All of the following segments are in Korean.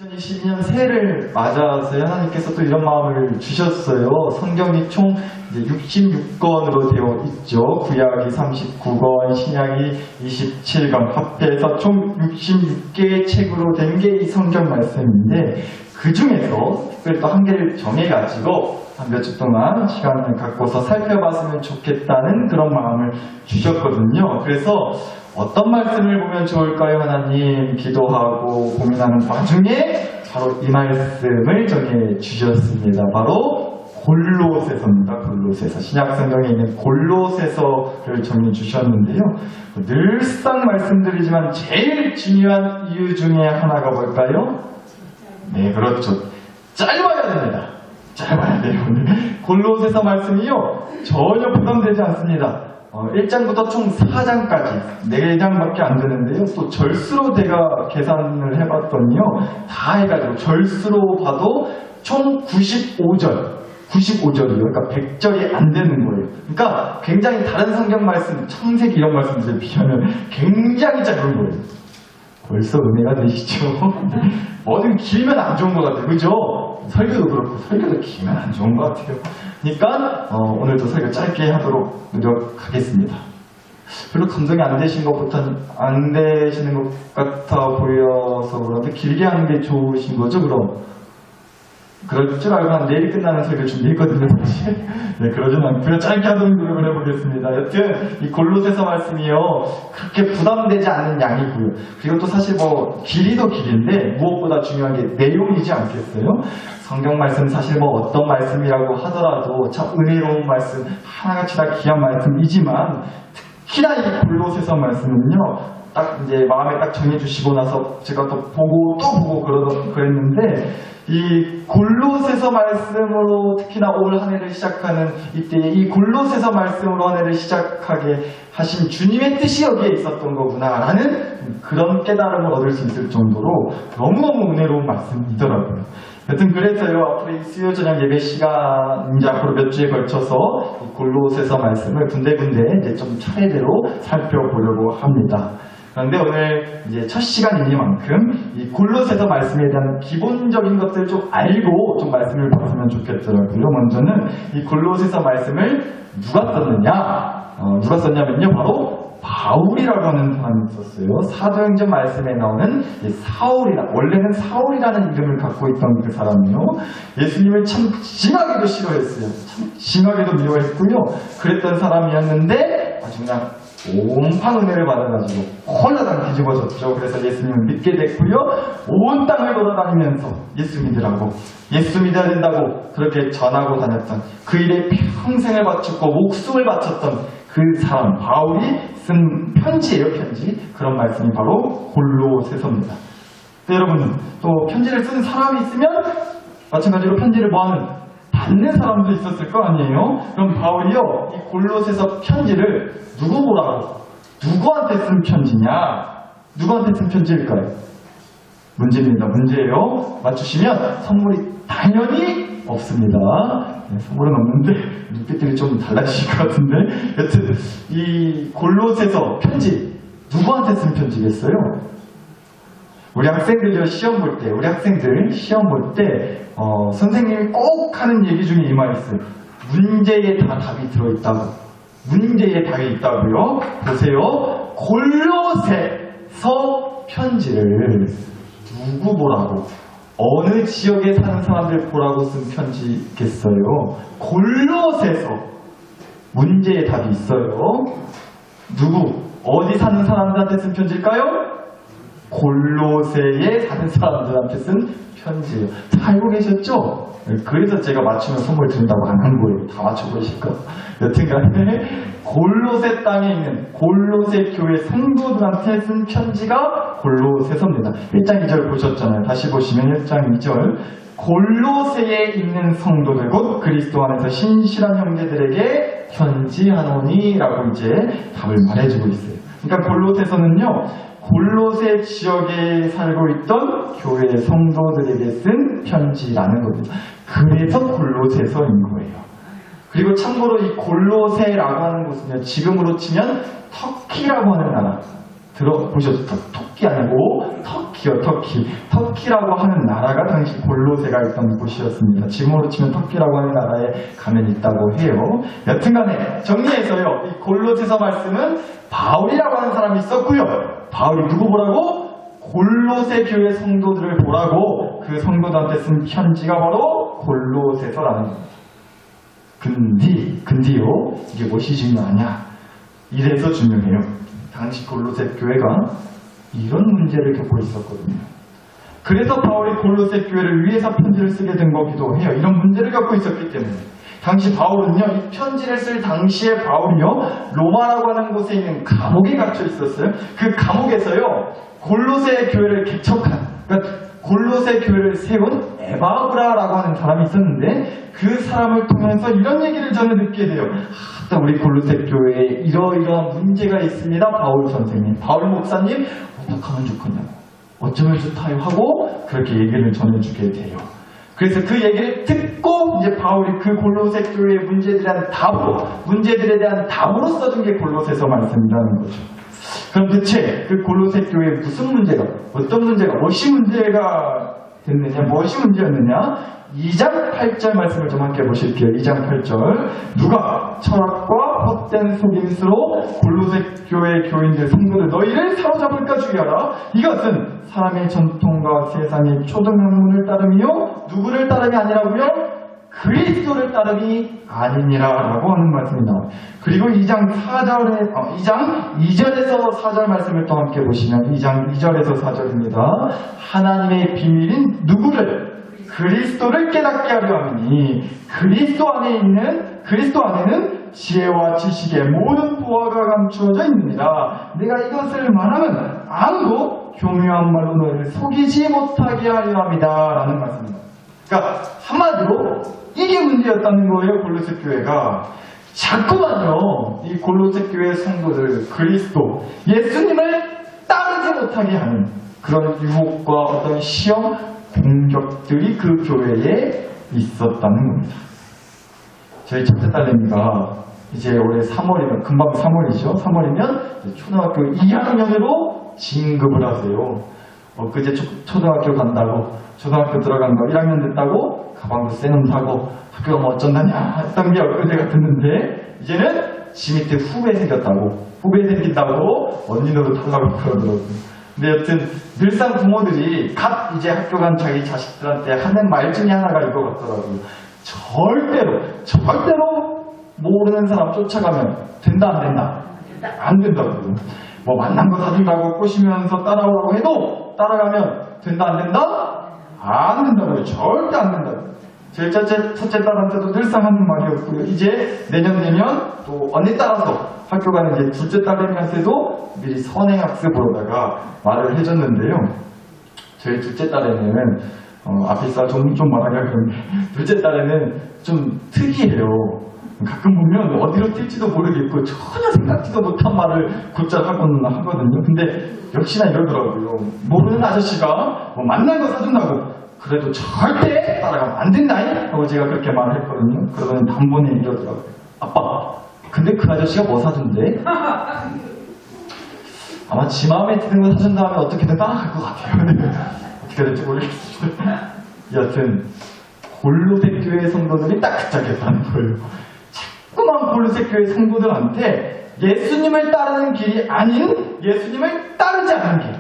2022년 새해를 맞아서 하나님께서 또 이런 마음을 주셨어요. 성경이 총 66권으로 되어 있죠. 구약이 39권, 신약이 27권, 합해서 총 66개의 책으로 된 게 이 성경 말씀인데, 그 중에서 특별히 또 한 개를 정해가지고 한 몇 주 동안 시간을 갖고서 살펴봤으면 좋겠다는 그런 마음을 주셨거든요. 그래서 어떤 말씀을 보면 좋을까요? 하나님 기도하고 고민하는 와중에 바로 이 말씀을 정해 주셨습니다. 바로 골로새서입니다. 골로새서. 신약 성경에 있는 골로새서를 정해 주셨는데요. 늘상 말씀드리지만 제일 중요한 이유 중에 하나가 뭘까요? 네, 그렇죠. 짧아야 됩니다. 짧아야 돼요. 골로새서 말씀이요, 전혀 부담되지 않습니다. 1장부터 총 4장까지 4장밖에 안 되는데요. 또 절수로 제가 계산을 해봤더니요, 다 해가지고 절수로 봐도 총 95절이에요. 그러니까 100절이 안 되는 거예요. 그러니까 굉장히 다른 성경 말씀, 창세기 이런 말씀들에 비하면 굉장히 짧은 거예요. 벌써 은혜가 되시죠? 뭐든 길면 안 좋은 것 같아요. 그죠? 설교도 그렇고, 설교도 길면 안 좋은 것 같아요. 그러니까 오늘도 설교 짧게 하도록 노력하겠습니다. 별로 감동이 안 되신 것부터는 안 되시는 것 같아 보여서 그런데 길게 하는 게 좋으신 거죠, 그럼? 그럴 줄 알고 한 내일 끝나는 설교 준비했거든요, 사실. 네, 그러진 않고요. 짧게 하도록 노력을 해보겠습니다. 여튼 이 골로새서 말씀이요, 그렇게 부담되지 않는 양이고요. 그리고 또 사실 뭐 길이도 길인데 무엇보다 중요한 게 내용이지 않겠어요? 성경 말씀 사실 뭐 어떤 말씀이라고 하더라도 참 은혜로운 말씀, 하나같이 다 귀한 말씀이지만 특히나 이 골로새서 말씀은요, 딱 이제 마음에 딱 정해주시고 나서 제가 또 보고 또 보고 그랬는데, 이 골로새서 말씀으로 특히나 올 한 해를 시작하는 이때에 이 골로새서 말씀으로 한 해를 시작하게 하신 주님의 뜻이 여기에 있었던 거구나라는 그런 깨달음을 얻을 수 있을 정도로 너무너무 은혜로운 말씀이더라고요. 여튼 그래서요, 앞으로 이 수요 저녁 예배 시간 이제 앞으로 몇 주에 걸쳐서 이 골로새서 말씀을 군데군데 이제 좀 차례대로 살펴보려고 합니다. 그런데 오늘 이제 첫 시간이니만큼 이 골로새서 말씀에 대한 기본적인 것들을 좀 알고 좀 말씀을 봤으면 좋겠더라고요. 먼저는 이 골로새서 말씀을 누가 썼느냐? 누가 썼냐면요, 바로 바울이라고 하는 사람이 있었어요. 사도행전 말씀에 나오는 원래는 사울이라는 이름을 갖고 있던 그 사람이요. 예수님을 참 심하게도 싫어했어요. 참 심하게도 미워했고요. 그랬던 사람이었는데 아주 그냥 온판 은혜를 받아가지고 홀라당 뒤집어졌죠. 그래서 예수님을 믿게 됐고요. 온 땅을 돌아다니면서 예수 믿으라고, 예수 믿어야 된다고 그렇게 전하고 다녔던, 그 일에 평생을 바쳤고 목숨을 바쳤던 그 사람 바울이 쓴 편지예요. 편지. 그런 말씀이 바로 골로새서입니다. 또 여러분, 또 편지를 쓰는 사람이 있으면 마찬가지로 편지를 뭐하는, 받는 사람도 있었을 거 아니에요? 그럼 바울이요, 이 골로새서 편지를 누구 보라고, 누구한테 쓴 편지냐? 누구한테 쓴 편지일까요? 문제입니다. 문제예요. 맞추시면 선물이 당연히 없습니다. 네, 선물은 없는데 눈빛들이 좀 달라지실 것 같은데, 여튼 이 골로새서 편지 누구한테 쓴 편지겠어요? 우리 학생들요, 시험 볼 때, 선생님이 꼭 하는 얘기 중에 이 말이 있어요. 문제에 다 답이 들어있다고. 문제에 답이 있다고요? 보세요. 골로새서 편지를 누구 보라고, 어느 지역에 사는 사람들 보라고 쓴 편지겠어요? 골로새서. 문제에 답이 있어요. 누구, 어디 사는 사람들한테 쓴 편지일까요? 골로새에 사는 사람들한테 쓴 편지예요. 다 알고 계셨죠? 그래서 제가 맞추면 선물 드린다고 안 한 거예요. 다 맞춰보실 거. 여튼간에 골로새 땅에 있는 골로새 교회 성도들한테 쓴 편지가 골로새서입니다. 1장 2절 보셨잖아요. 다시 보시면 1장 2절. 골로새에 있는 성도들 곧 그리스도 안에서 신실한 형제들에게 편지하노니라고 이제 답을 말해주고 있어요. 그러니까 골로새서는요, 골로새 지역에 살고 있던 교회 성도들에게 쓴 편지라는 겁니다. 그래서 골로새서인 거예요. 그리고 참고로 이 골로새라고 하는 곳은요, 지금으로 치면 터키라고 하는 나라 들어보셨죠? 토끼 아니고 터키 터키요, 터키. 터키라고 하는 나라가 당시 골로새가 있던 곳이었습니다. 지금으로 치면 터키라고 하는 나라에 가면 있다고 해요. 여튼간에 정리해서요, 이 골로새서 말씀은 바울이라고 하는 사람이 있었고요. 바울이 누구 보라고? 골로새 교회 성도들을 보라고 그 성도들한테 쓴 편지가 바로 골로새서라는 겁니다. 근데요, 이게 무엇이 중요하냐? 이래서 중요해요. 당시 골로새 교회가 이런 문제를 겪고 있었거든요. 그래서 바울이 골로새 교회를 위해서 편지를 쓰게 된 거기도 해요. 이런 문제를 겪고 있었기 때문에. 당시 바울은요, 이 편지를 쓸 당시에 바울이요, 로마라고 하는 곳에 있는 감옥에 갇혀 있었어요. 그 감옥에서요, 골로새 교회를 개척한, 그러니까 골로새 교회를 세운 에바브라라고 하는 사람이 있었는데, 그 사람을 통해서 이런 얘기를 저는 듣게 돼요. 우리 골로새 교회에 이러이러한 문제가 있습니다. 바울 선생님, 바울 목사님, 어떻게 하면 좋겠냐고, 어쩌면 좋다요 하고 그렇게 얘기를 전해주게 돼요. 그래서 그 얘기를 듣고 이제 바울이 그 골로새 교회의 문제들에 대한 답으로 써준 게 골로새서 말씀이라는 거죠. 그럼 대체 그 골로새 교회에 무슨 문제가, 어떤 문제가, 무엇이 문제가 됐느냐, 무엇이 문제였느냐? 2장 8절 말씀을 좀 함께 보실게요. 2장 8절. 누가 철학과 헛된 속임수로 골로새 교회 교인들, 성도들 너희를 사로잡을까 주의하라. 이것은 사람의 전통과 세상의 초등학문을 따름이요, 누구를 따름이 아니라고요? 그리스도를 따름이 아니니라라고 하는 말씀입니다. 그리고 2장 2절에서 4절 말씀을 또 함께 보시면 2장 2절에서 4절입니다. 하나님의 비밀인 누구를? 그리스도를 깨닫게 하려 함이니 그리스도 안에는 지혜와 지식의 모든 보화가 감추어져 있느니라. 내가 이것을 말하면 아무도 교묘한 말로 너희를 속이지 못하게 하려 합니다. 라는 말씀입니다. 그러니까 한마디로 이게 문제였다는 거예요. 골로새 교회가 자꾸만요, 이 골로새 교회 성도들, 그리스도, 예수님을 따르지 못하게 하는 그런 유혹과 어떤 시험, 공격들이 그 교회에 있었다는 겁니다. 저희 첫째 딸내미가 이제 올해 3월이면, 금방 3월이죠. 3월이면 초등학교 2학년으로 진급을 하세요. 그제 초등학교 간다고, 초등학교 들어간다고, 1학년 됐다고 가방도 새놈 사고 학교가 뭐 어쩐다냐 했던 게 엊그제 같았는데, 이제는 지 밑에 후배 생긴다고 언니 노릇 하려고 그러더라고요. 근데 여튼 늘상 부모들이 갓 이제 학교 간 자기 자식들한테 하는 말 중에 하나가 이거 같더라고요. 절대로 모르는 사람 쫓아가면 된다 안 된다? 안 된다고요. 뭐 만난 거 사준다고 꼬시면서 따라오라고 해도 따라가면 된다 안 된다? 안 된다고요. 절대 안 된다고요. 제 첫째 딸한테도 늘상 하는 말이었고요. 이제 내년 되면 또 언니 따라서 학교 가는 이제 둘째 딸내미한테도 미리 선행학습으로다가 말을 해줬는데요. 저희 둘째 딸에는 앞에서 좀 말하기가 그런데, 둘째 딸에는 좀 특이해요. 가끔 보면 어디로 튈지도 모르겠고 전혀 생각지도 못한 말을 곧잘 하거든요. 근데 역시나 이러더라고요. 모르는 아저씨가 뭐 만난 거 사준다고 그래도 절대 따라가면 안 된다잉 하고 제가 그렇게 말을 했거든요. 그러더니 단번에 이러더라고요. 아빠, 근데 그 아저씨가 뭐 사준대? 아마 지 마음에 드는 거 사준 다음에 어떻게든 따라갈 것 같아요. 어떻게 될지 모르겠어요. 여튼 골로새 교회 성도들이 딱 그짝했다는 거예요. 자꾸만 골로새 교회 성도들한테 예수님을 따르는 길이 아닌, 예수님을 따르지 않는 길,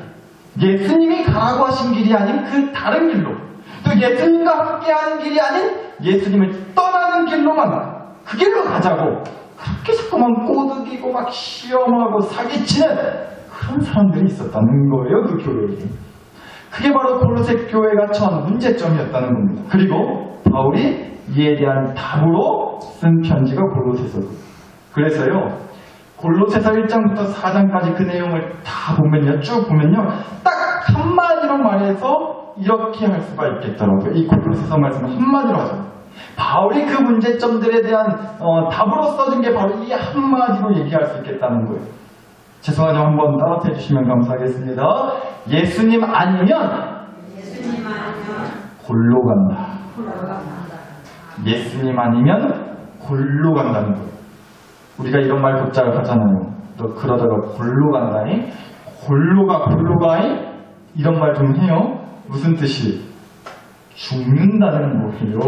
예수님이 가라고 하신 길이 아닌 그 다른 길로, 또 예수님과 함께하는 길이 아닌 예수님을 떠나는 길로만, 그 길로 가자고 그렇게 자꾸만 꼬드기고 막 시험하고 사기치는 그런 사람들이 있었다는 거예요. 그 교회에. 그게 바로 골로새 교회가 처한 문제점이었다는 겁니다. 그리고 바울이 이에 대한 답으로 쓴 편지가 골로새서고, 그래서요 골로새서 1장부터 4장까지 그 내용을 다 보면요, 쭉 보면요, 딱 한마디로 말해서 이렇게 할 수가 있겠더라고요. 이 골로새서 말씀을 한마디로 하죠. 바울이 그 문제점들에 대한 답으로 써준 게 바로 이 한마디로 얘기할 수 있겠다는 거예요. 죄송하지만 한번 따라해 주시면 감사하겠습니다. 예수님 아니면 골로 간다. 예수님 아니면 골로 간다는 거예요. 우리가 이런 말 곧잘 하잖아요. 너 그러다가 골로 간다니? 골로가이? 이런 말 좀 해요. 무슨 뜻이? 죽는다는 거예요.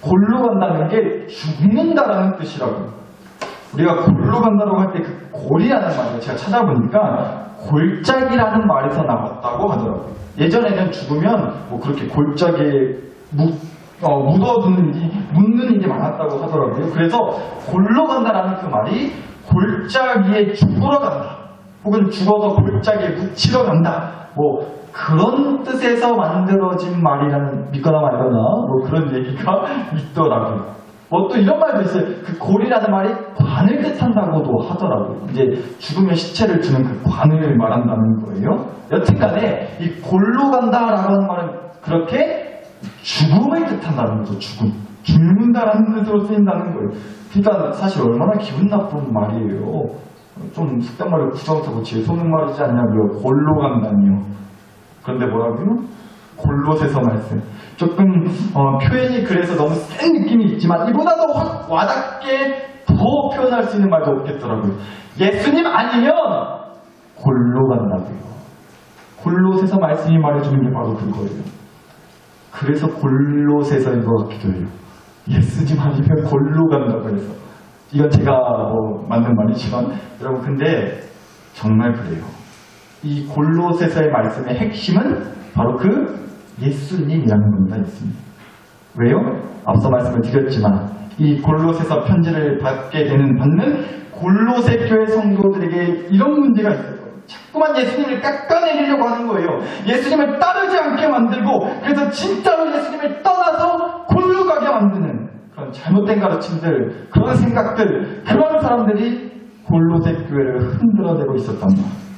골로 간다는 게 죽는다라는 뜻이라고. 우리가 골로 간다고 할 때 그 골이라는 말을 제가 찾아보니까 골짜기라는 말에서 나왔다고 하더라고요. 예전에는 죽으면 뭐 그렇게 골짜기에 묻어두는 묻는 일이 많았다고 하더라고요. 그래서 골로 간다라는 그 말이 골짜기에 죽으러 간다, 혹은 죽어서 골짜기에 묻히러 간다, 뭐 그런 뜻에서 만들어진 말이라는, 믿거나 말거나 뭐 그런 얘기가 있더라고요. 뭐 또 이런 말도 있어요. 그 골이라는 말이 관을 뜻한다고도 하더라고요. 이제 죽으면 시체를 주는 그 관을 말한다는 거예요. 여튼간에 이 골로 간다라고 하는 말은 그렇게 죽음을 뜻한다는 거죠. 죽는다라는 뜻으로 쓰인다는 거예요. 그러니까 사실 얼마나 기분 나쁜 말이에요. 좀 속단말을 부정타고 지에 쏘는 말이지 않냐고요. 골로 간다니요. 그런데 뭐라고요? 골로새서 말씀. 조금 표현이 그래서 너무 센 느낌이 있지만 이보다 더 확 와닿게 더 표현할 수 있는 말도 없겠더라고요. 예수님 아니면 골로 간다고요. 골로새서 말씀이 말해주는 게 바로 그거예요. 그래서 골로새서인 것 같기도 해요. 예수님 아니면 골로 간다고 해서. 이건 제가 만든 말이지만 여러분, 근데 정말 그래요. 이 골로새서의 말씀의 핵심은 바로 그 예수님이라는 겁니다. 예수님. 왜요? 앞서 말씀을 드렸지만 이 골로새서 편지를 받는 골로새 교회 성도들에게 이런 문제가 있어요. 자꾸만 예수님을 깎아내리려고 하는 거예요. 예수님을 따르지 않게 만들고, 그래서 진짜로 예수님을 떠나서 골로 가게 만드는 그런 잘못된 가르침들, 그런 생각들, 그런 사람들이 골로새 교회를 흔들어대고 있었단 말이에요.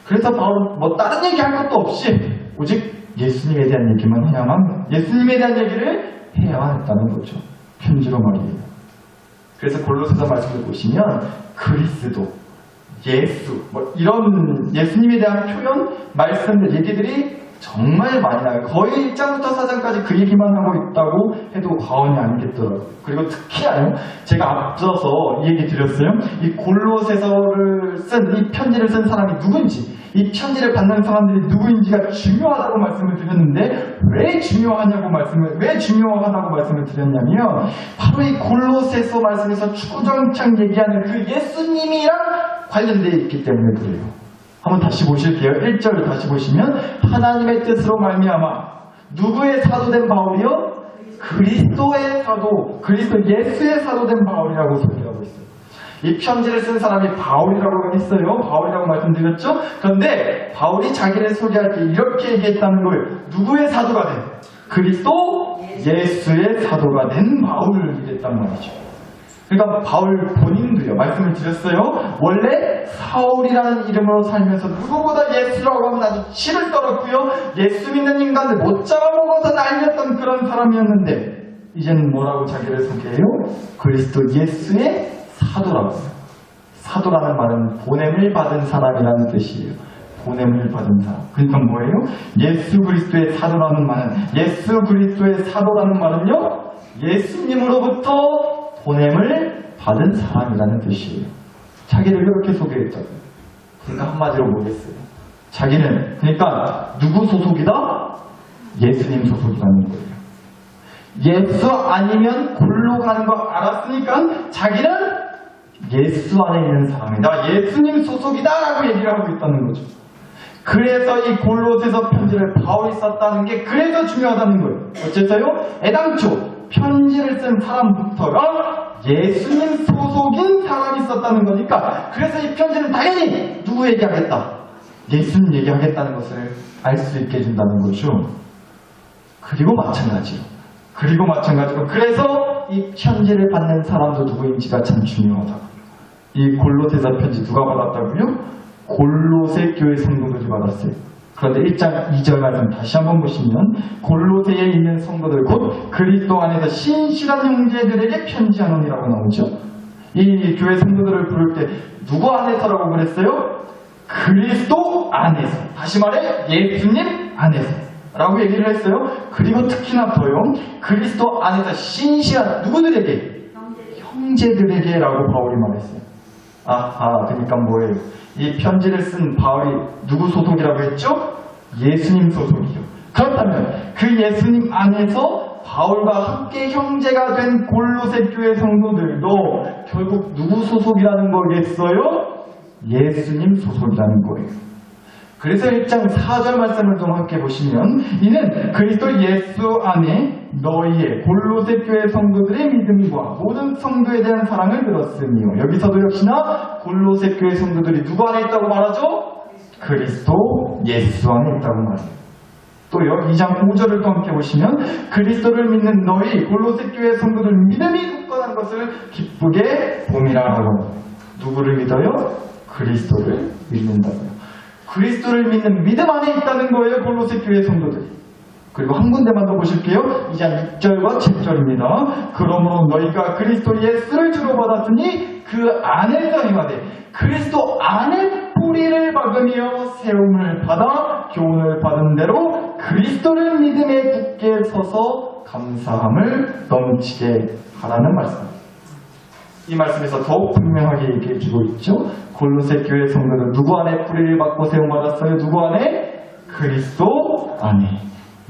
그래서 바로 뭐 다른 얘기 할 것도 없이 오직 예수님에 대한 얘기만 해야만, 예수님에 대한 얘기를 해야만 했다는 거죠. 편지로 말이에요. 그래서 골로새서 말씀을 보시면 그리스도, 예수, 뭐 이런 예수님에 대한 표현, 말씀들, 얘기들이 정말 많이 나요. 거의 1장부터 4장까지 그 얘기만 하고 있다고 해도 과언이 아니겠더라고요. 그리고 특히나요, 제가 앞서서 이 얘기 드렸어요. 이 골로새서를 쓴, 이 편지를 쓴 사람이 누군지, 이 편지를 받는 사람들이 누구인지가 중요하다고 말씀을 드렸는데, 왜 중요하다고 말씀을 드렸냐면, 바로 이 골로새서 말씀에서 주구장창 얘기하는 그 예수님이랑 관련되어 있기 때문에 그래요. 한번 다시 보실게요. 1절을 다시 보시면, 하나님의 뜻으로 말미암아 누구의 사도된 바울이요? 그리스도의 사도, 그리스도 예수의 사도된 바울이라고 소개하고 있어요. 이 편지를 쓴 사람이 바울이라고 했어요. 바울이라고 말씀드렸죠? 그런데 바울이 자기를 소개할 때 이렇게 얘기했다는 거예요. 누구의 사도가 된? 그리스도 예수의 사도가 된 바울이랬단 말이죠. 그러니까 바울 본인도요, 말씀을 드렸어요. 원래 사울이라는 이름으로 살면서 누구보다 예수라고 하면 아주 치를 떨었고요, 예수 믿는 인간들 못 잡아먹어서 날렸던 그런 사람이었는데, 이제는 뭐라고 자기를 소개해요? 그리스도 예수의 사도라고 해요. 사도라는 말은 보냄을 받은 사람이라는 뜻이에요. 보냄을 받은 사람. 그러니까 뭐예요? 예수 그리스도의 사도라는 말은, 예수 그리스도의 사도라는 말은요, 예수님으로부터 보냄을 받은 사람이라는 뜻이에요. 자기를 이렇게 소개했다고요. 그러니까 한마디로 뭐겠어요? 자기는, 그러니까 누구 소속이다? 예수님 소속이라는 거예요. 예수 아니면 골로 가는 거 알았으니까 자기는 예수 안에 있는 사람이다, 예수님 소속이다라고 얘기를 하고 있다는 거죠. 그래서 이 골로새서 편지를 바울이 썼다는 게 그래서 중요하다는 거예요. 어째서요? 애당초 편지를 쓴 사람부터가 예수님 소속인 사람이 썼다는 거니까, 그래서 이 편지는 당연히 누구 얘기하겠다? 예수님 얘기하겠다는 것을 알 수 있게 해준다는 거죠. 그리고 마찬가지로 그래서 이 편지를 받는 사람도 누구인지가 참 중요하다고요. 이 골로새서 편지 누가 받았다고요? 골로새 교회 성도들이 받았어요. 그런데 1장 2절 말씀 다시 한번 보시면, 골로새에 있는 성도들 곧 그리스도 안에서 신실한 형제들에게 편지하노니라고 나오죠. 이 교회 성도들을 부를 때 누구 안에서라고 그랬어요? 그리스도 안에서. 다시 말해 예수님 안에서 라고 얘기를 했어요. 그리고 특히나 더요, 그리스도 안에서 신실한 누구들에게? 형제들에게 라고 바울이 말했어요. 그러니까 뭐예요? 이 편지를 쓴 바울이 누구 소속이라고 했죠? 예수님 소속이요. 그렇다면 그 예수님 안에서 바울과 함께 형제가 된 골로새 교회 성도들도 결국 누구 소속이라는 거겠어요? 예수님 소속이라는 거예요. 그래서 1장 4절 말씀을 좀 함께 보시면 이는 그리스도 예수 안에 너희의 골로새 교회 성도들의 믿음과 모든 성도에 대한 사랑을 들었으며, 여기서도 역시나 골로새 교회 성도들이 누구 안에 있다고 말하죠? 그리스도 예수 안에 있다고 말해요. 또요, 2장 5절을 또 함께 보시면 그리스도를 믿는 너희 골로새 교회 성도들 믿음이 굳건한 것을 기쁘게 봄이라 하고, 누구를 믿어요? 그리스도를 믿는다고요. 그리스도를 믿는 믿음 안에 있다는 거예요, 골로새 교회 성도들이. 그리고 한 군데만 더 보실게요. 2장 6절과 7절입니다. 그러므로 너희가 그리스도 예수를 주로 받았으니 그 안에서 행하되 그리스도 안에 뿌리를 박으며 세움을 받아 교훈을 받은 대로 그리스도를 믿음에 굳게 서서 감사함을 넘치게 하라는 말씀입니다. 이 말씀에서 더욱 분명하게 얘기해 주고 있죠. 골로새 교회 성도는 누구 안에 뿌리를 박고 세움받았어요? 누구 안에? 그리스도 안에.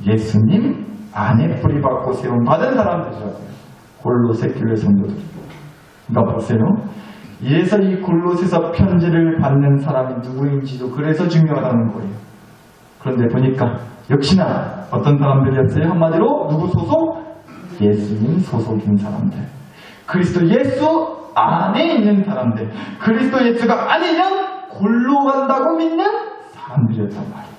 예수님 안에 뿌리 박고 세움받은 사람들이라고요. 골로새 교회 성도들. 그러니까 보세요. 이래서 이 골로새서 편지를 받는 사람이 누구인지도 그래서 중요하다는 거예요. 그런데 보니까 역시나 어떤 사람들이었어요? 한마디로 누구 소속? 예수님 소속인 사람들. 그리스도 예수 안에 있는 사람들. 그리스도 예수가 아니면 골로 간다고 믿는 사람들이었단 말이에요.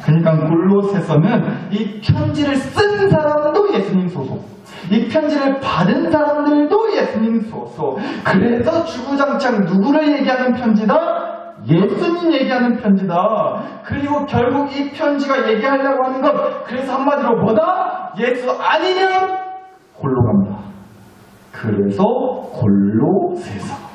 그러니까 골로새서는 이 편지를 쓴 사람도 예수님 소속, 이 편지를 받은 사람들도 예수님 소속. 그래서 주구장창 누구를 얘기하는 편지다? 예수님 얘기하는 편지다. 그리고 결국 이 편지가 얘기하려고 하는 건 그래서 한마디로 뭐다? 예수 아니면 골로 간다. 그래서 골로새서.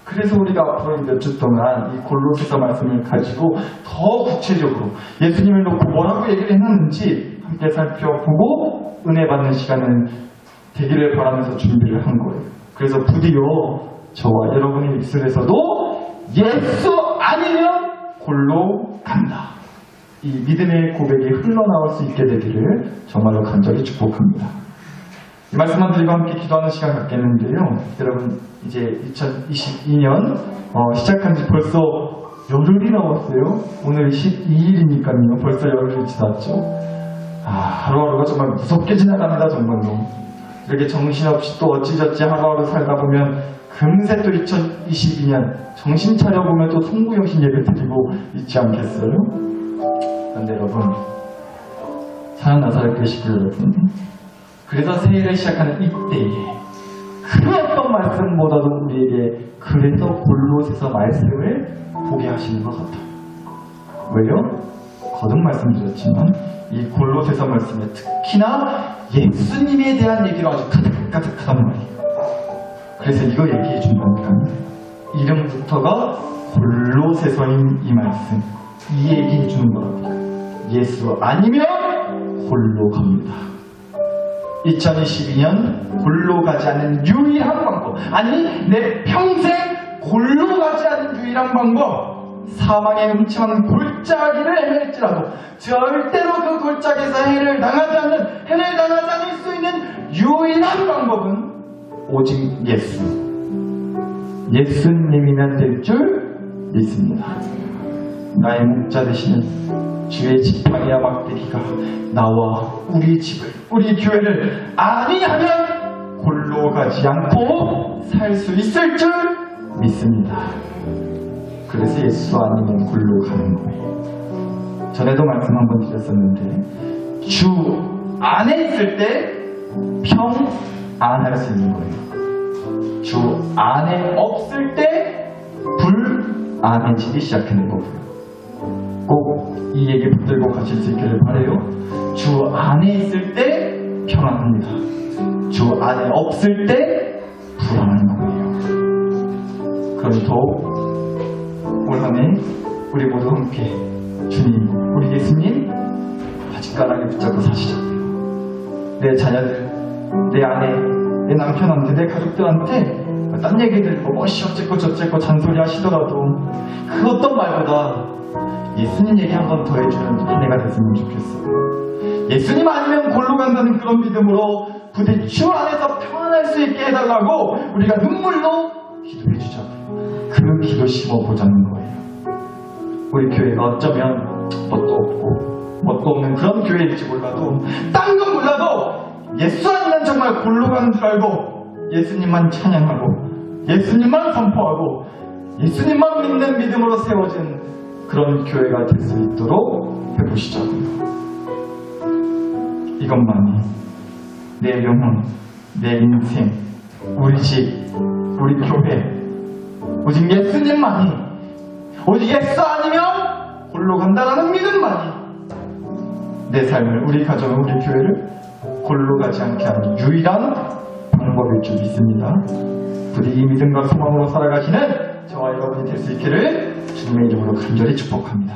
그래서 우리가 앞으로 몇 주 동안 이 골로새서 말씀을 가지고 더 구체적으로 예수님을 놓고 뭐라고 얘기를 해놨는지 함께 살펴보고 은혜 받는 시간은 되기를 바라면서 준비를 한 거예요. 그래서 드디어 저와 여러분의 입술에서도 예수 아니면 골로 간다, 이 믿음의 고백이 흘러나올 수 있게 되기를 정말로 간절히 축복합니다. 이 말씀만 드리고 함께 기도하는 시간 갖겠는데요. 여러분, 이제 2022년 시작한 지 벌써 열흘이 남았어요. 오늘 12일이니까요. 벌써 열흘이 지났죠. 하루하루가 정말 무섭게 지나갑니다. 정말로. 이렇게 정신없이 또 어찌저찌 하루하루 살다 보면 금세 또 2022년 정신 차려보면 또 송구영신 예배 드리고 있지 않겠어요? 그런데 여러분, 사랑하는 나사렛 교회 식구 여러분, 그래서 새해를 시작하는 이때에 그 어떤 말씀보다도 우리에게 그래서 골로새서 말씀을 보게 하시는 것 같아요. 왜요? 거듭 말씀드렸지만 이 골로새서 말씀에 특히나 예수님에 대한 얘기로 아주 가득가득하단 말이에요. 그래서 이거 얘기해 준다니까. 이름부터가 골로새서인 이 말씀, 이 얘기해 주는 거랍니다. 예수 아니면 골로 갑니다. 2022년 골로 가지 않는 유일한 방법, 아니 내 평생 골로 가지 않는 유일한 방법, 사망의 음침한 골짜기를 헤맬지라도 절대로 그 골짜기에서 해를 당하지 않을 수 있는 유일한 방법은 오직 예수님이면 될 줄 믿습니다. 나의 목자 되시는 주의 지팡이와 막대기가 나와 우리 집을, 우리 교회를 아니하면 골로 가지 않고 살 수 있을 줄 믿습니다. 그래서 예수 아니면 골로 가는 거예요. 전에도 말씀 한번 드렸었는데 주 안에 있을 때 평안할 수 있는 거예요. 주 안에 없을 때 불안해지기 시작하는 거고요. 꼭 이 얘기 붙들고 가실 수 있기를 바라요. 주 안에 있을 때 평안합니다. 주 안에 없을 때 불안한 거예요. 그럼 더욱 올 한 해 우리 모두 함께 주님, 우리 예수님 바짓가랑에 붙잡고 사시자고요. 내 자녀들, 내 아내, 내 남편한테, 내 가족들한테 딴 얘기들 뭐 어쩌고 저쩌고 잔소리 하시더라도 그 어떤 말보다 예수님 얘기 한 번 더 해주는 한 해가 됐으면 좋겠어요. 예수님 아니면 골로 간다는 그런 믿음으로 부딪힘을 안에서 평안할 수 있게 해달라고 우리가 눈물로 기도해주자고요. 그 기도 심어보자는 거예요. 우리 교회가 어쩌면 뭣도 없고 뭣도 없는 그런 교회일지 몰라도 딴 건 몰라도 예수 아니면 정말 골로 가는 줄 알고 예수님만 찬양하고 예수님만 선포하고 예수님만 믿는 믿음으로 세워진 그런 교회가 될 수 있도록 해보시자고요. 이것만이 내 영혼, 내 인생, 우리 집, 우리 교회, 오직 예수님만이, 오직 예수 아니면 골로 간다라는 믿음만이 내 삶을, 우리 가정을, 우리 교회를 골로 가지 않게 하는 유일한 방법일 줄 믿습니다. 부디 이 믿음과 소망으로 살아가시는 저와 여러분이 될 수 있기를 주님의 이름으로 간절히 축복합니다.